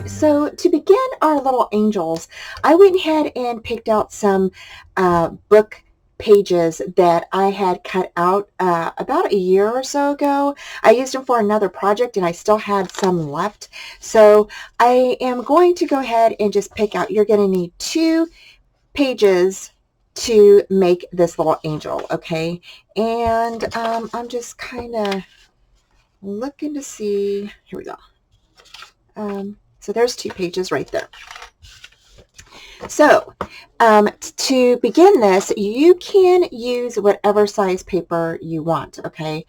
So to begin our little angels, I went ahead and picked out some book pages that I had cut out about a year or so ago. I used them for another project and I still had some left. So I am going to go ahead and just pick out, you're going to need 2 pages to make this little angel, okay? And I'm just kind of looking to see, here we go. So there's 2 pages right there. So to begin this, you can use whatever size paper you want, okay?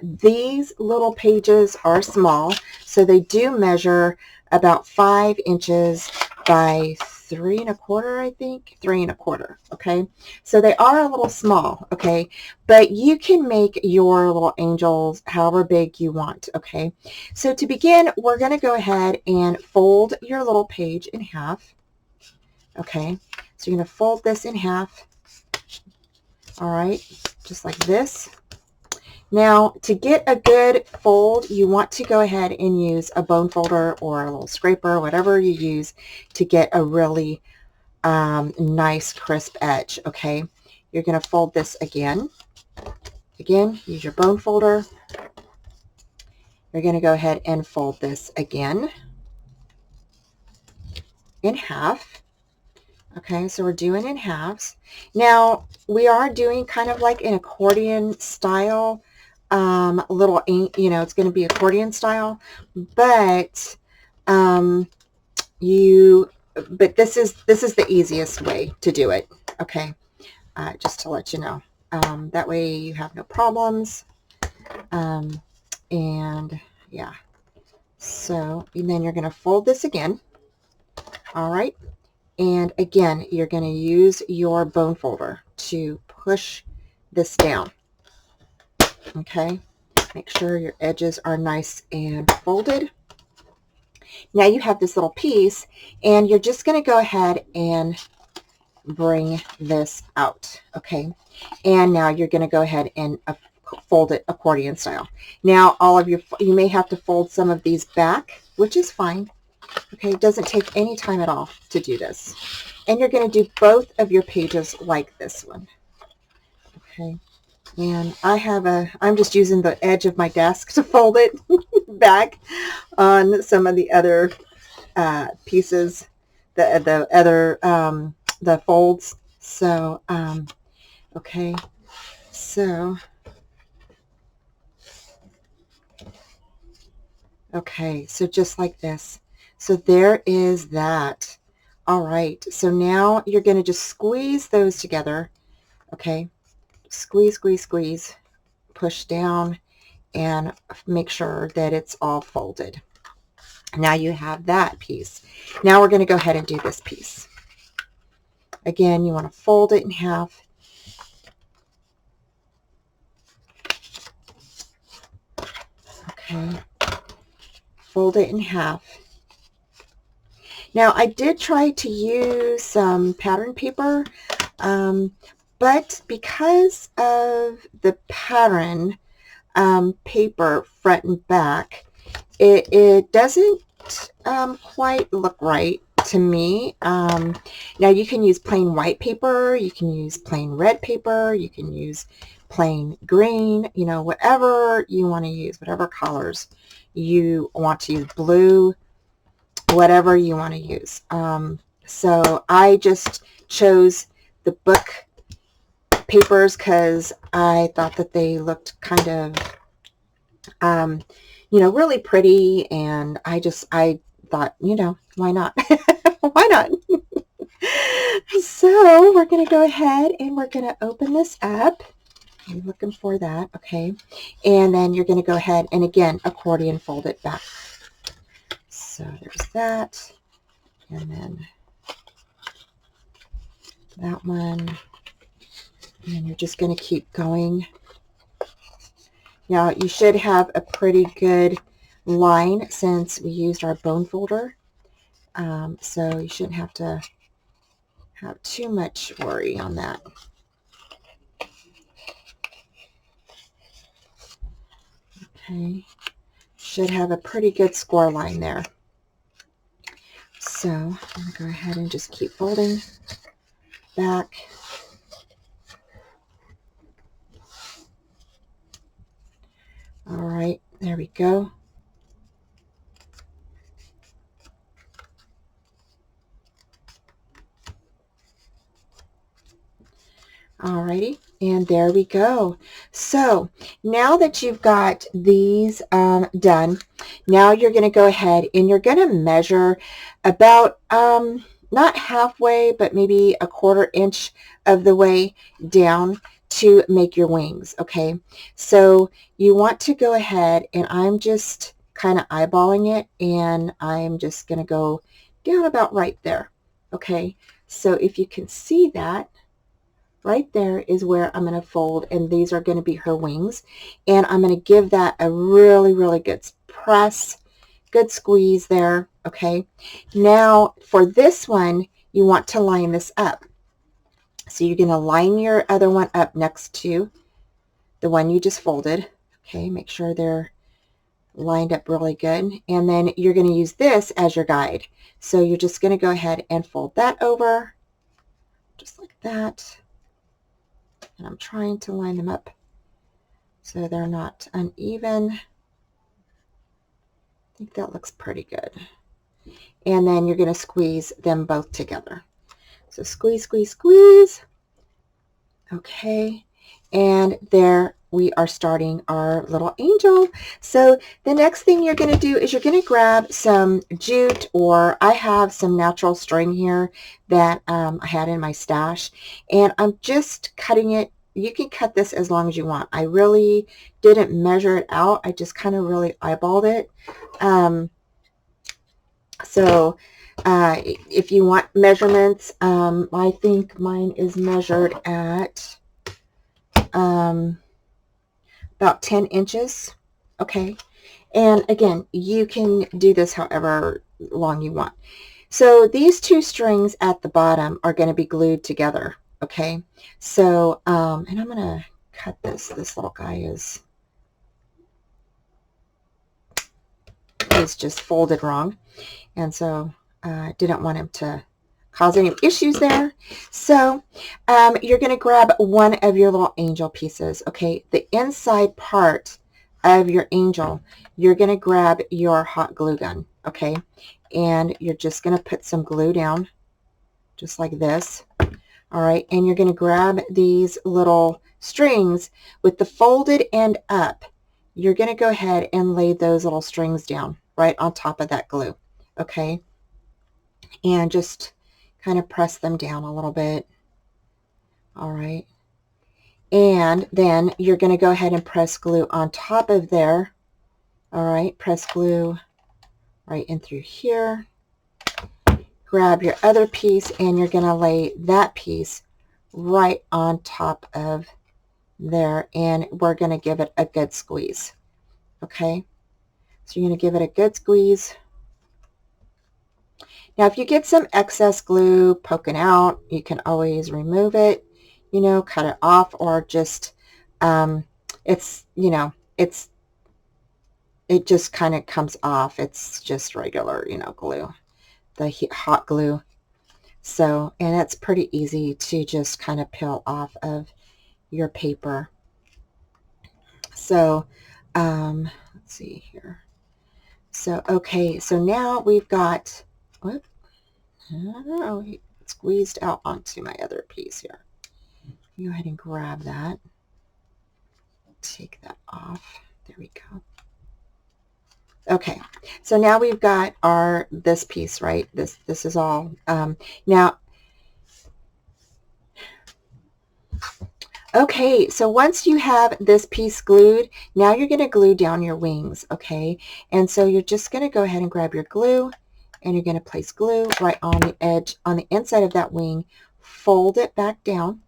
These little pages are small, so they do measure about 5 inches by 3 1/4, I think, 3 1/4, okay? So they are a little small, okay? But you can make your little angels however big you want, okay? So to begin, we're going to go ahead and fold your little page in half. Okay, so you're going to fold this in half, all right, just like this. Now, to get a good fold, you want to go ahead and use a bone folder or a little scraper, whatever you use to get a really nice crisp edge, okay? You're going to fold this again. Again, use your bone folder. You're going to go ahead and fold this again in half. Okay, so we're doing in halves. Now, we are doing kind of like an accordion style, little, you know, it's going to be accordion style, but this is the easiest way to do it, okay, just to let you know. That way you have no problems, and yeah. So, and then you're going to fold this again, all right. And again, you're going to use your bone folder to push this down. Okay, make sure your edges are nice and folded. Now you have this little piece, and you're just going to go ahead and bring this out. Okay, and now you're going to go ahead and fold it accordion style. Now, you may have to fold some of these back, which is fine. Okay, it doesn't take any time at all to do this. And you're going to do both of your pages like this one. Okay, and I'm just using the edge of my desk to fold it back on some of the other pieces, the folds. So, okay, so, okay, so just like this. So there is that. All right, so now you're going to just squeeze those together, okay? Squeeze, squeeze, squeeze, push down, and make sure that it's all folded. Now you have that piece. Now we're going to go ahead and do this piece. Again, you want to fold it in half. Okay, fold it in half. Now, I did try to use some pattern paper, but because of the pattern paper front and back, it doesn't quite look right to me. Now, you can use plain white paper, you can use plain red paper, you can use plain green, you know, whatever you want to use, whatever colors you want to use, blue, whatever you want to use. So I just chose the book papers because I thought that they looked kind of, you know, really pretty, and I thought, you know, why not? Why not? So we're going to go ahead and we're going to open this up. I'm looking for that, okay? And then you're going to go ahead and again accordion fold it back. So there's that, and then that one, and then you're just going to keep going. Now you should have a pretty good line since we used our bone folder, so you shouldn't have to have too much worry on that. Okay, should have a pretty good score line there. So I'm going to go ahead and just keep folding back. All right, there we go. Alrighty, and there we go. So now that you've got these done, now you're going to go ahead and you're going to measure about not halfway, but maybe a 1/4 inch of the way down to make your wings. Okay, so you want to go ahead, and I'm just kind of eyeballing it, and I'm just going to go down about right there. Okay, so if you can see that, right there is where I'm going to fold, and these are going to be her wings, and I'm going to give that a really, really good press, good squeeze there. Okay, now for this one, you want to line this up. So you're going to line your other one up next to the one you just folded. Okay, make sure they're lined up really good, and then you're going to use this as your guide. So you're just going to go ahead and fold that over just like that. And I'm trying to line them up so they're not uneven. I think that looks pretty good. And then you're going to squeeze them both together. So squeeze, squeeze, squeeze. Okay, and there we are starting our little angel. So the next thing you're going to do is you're going to grab some jute, or I have some natural string here that I had in my stash, and I'm just cutting it. You can cut this as long as you want. I really didn't measure it out. I just kind of really eyeballed it. If you want measurements, I think mine is measured at about 10 inches. Okay. And again, you can do this however long you want. So these two strings at the bottom are going to be glued together. Okay. So, and I'm going to cut this. This little guy is just folded wrong. And so I didn't want him to cause any issues there. So you're going to grab one of your little angel pieces. Okay, the inside part of your angel, you're going to grab your hot glue gun. Okay, and you're just going to put some glue down just like this. All right, and you're going to grab these little strings with the folded end up. You're going to go ahead and lay those little strings down right on top of that glue. Okay, and just kind of press them down a little bit. All right, and then you're going to go ahead and press glue on top of there. All right, press glue right in through here. Grab your other piece, and you're going to lay that piece right on top of there, and we're going to give it a good squeeze. Okay, so you're going to give it a good squeeze. Now, if you get some excess glue poking out, you can always remove it, you know, cut it off, or just, it's, you know, it just kind of comes off. It's just regular, you know, glue, the hot glue. So, and it's pretty easy to just kind of peel off of your paper. So, let's see here. So, okay, so now we've got, whoop, oh, it squeezed out onto my other piece here. Go ahead and grab that. Take that off. There we go. Okay, so now we've got this piece, right? This is all. Now, okay, so once you have this piece glued, now you're going to glue down your wings, okay? And so you're just going to go ahead and grab your glue, and you're going to place glue right on the edge, on the inside of that wing, fold it back down,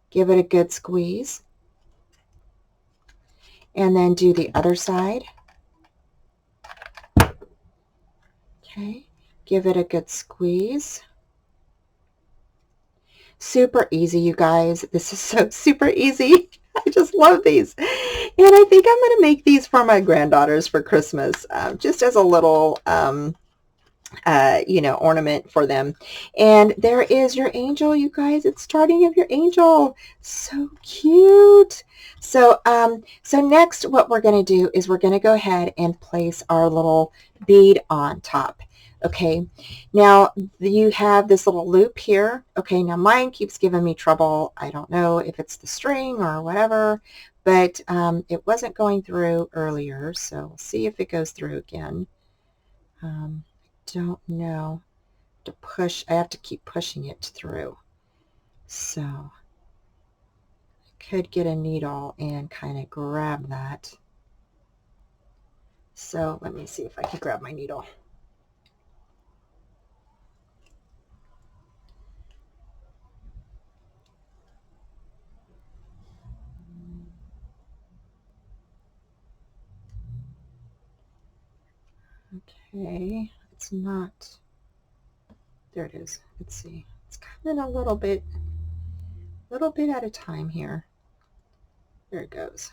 give it a good squeeze, and then do the other side. Okay, give it a good squeeze. Super easy, you guys. This is so super easy. I just love these. And I think I'm going to make these for my granddaughters for Christmas, just as a little you know, ornament for them. And there is your angel, you guys. It's starting of your angel. So cute. So next what we're going to do is we're going to go ahead and place our little bead on top. Okay, now you have this little loop here. Okay, now mine keeps giving me trouble. I don't know if it's the string or whatever, but it wasn't going through earlier, so we'll see if it goes through again. Don't know. To push, I have to keep pushing it through. So I could get a needle and kind of grab that. So let me see if I can grab my needle. Okay, it's not, there it is. Let's see. It's coming a little bit at a time here. There it goes.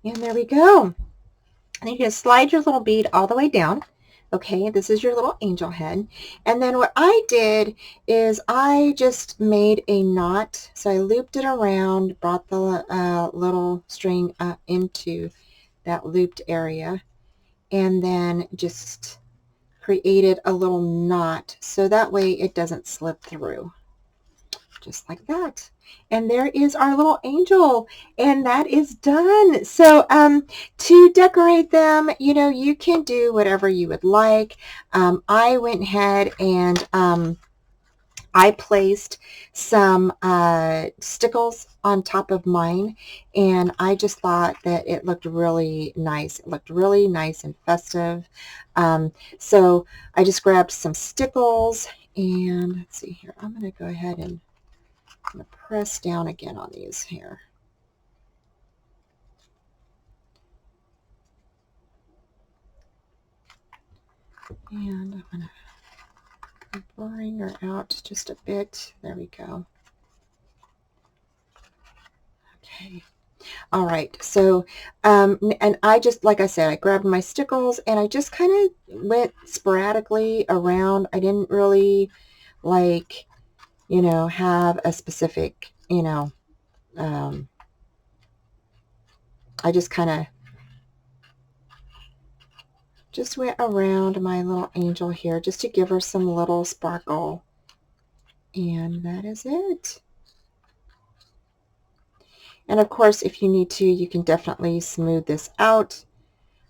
And there we go. And you can slide your little bead all the way down. Okay, this is your little angel head. And then what I did is I just made a knot. So I looped it around, brought the little string up into that looped area, and then just created a little knot so that way it doesn't slip through. Just like that. And there is our little angel, and that is done. So to decorate them, you know, you can do whatever you would like. I went ahead and I placed some stickles on top of mine, and I just thought that it looked really nice. It looked really nice and festive. So I just grabbed some stickles, and let's see here. I'm going to go ahead and I'm going to press down again on these here. And I'm going to bring her out just a bit. There we go. Okay. All right. So, and I just, like I said, I grabbed my stickles and I just kind of went sporadically around. I didn't really like, you know, have a specific, you know, I just kind of just went around my little angel here just to give her some little sparkle. And that is it. And of course, if you need to, you can definitely smooth this out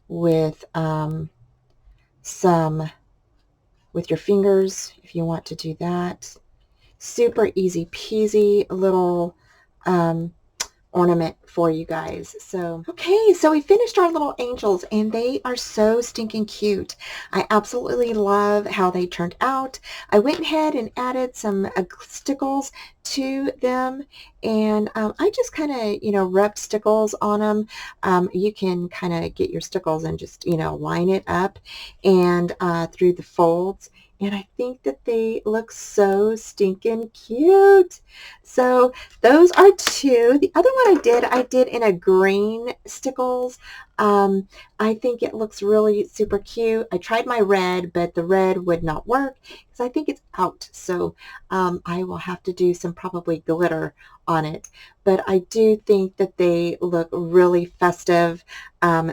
with with your fingers if you want to do that. Super easy peasy little ornament for you guys. So, okay, so we finished our little angels and they are so stinking cute. I absolutely love how they turned out. I went ahead and added some stickles to them, and I just kind of, you know, rubbed stickles on them. You can kind of get your stickles and just, you know, line it up and through the folds. And I think that they look so stinking cute. So those are two. The other one I did in a green stickles. I think it looks really super cute. I tried my red, but the red would not work because I think it's out. So I will have to do some probably glitter on it. But I do think that they look really festive,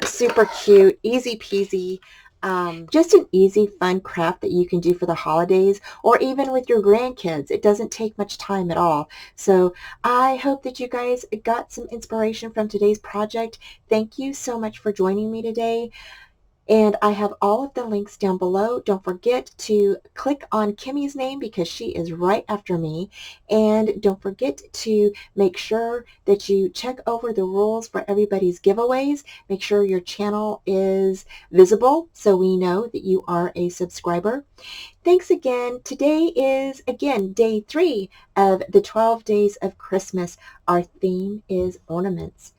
super cute, easy peasy. Just an easy, fun craft that you can do for the holidays or even with your grandkids. It doesn't take much time at all. So I hope that you guys got some inspiration from today's project. Thank you so much for joining me today. And I have all of the links down below. Don't forget to click on Kimmy's name because she is right after me. And don't forget to make sure that you check over the rules for everybody's giveaways. Make sure your channel is visible so we know that you are a subscriber. Thanks again. Today is, again, day 3 of the 12 days of Christmas. Our theme is ornaments.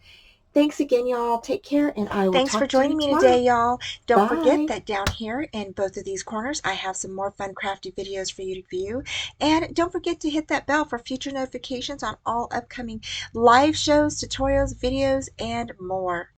Thanks again, y'all. Take care, and I will Thanks for talk to you joining me tomorrow. today, y'all. Don't forget Bye. that down here in both of these corners, I have some more fun crafty videos for you to view. And don't forget to hit that bell for future notifications on all upcoming live shows, tutorials, videos, and more.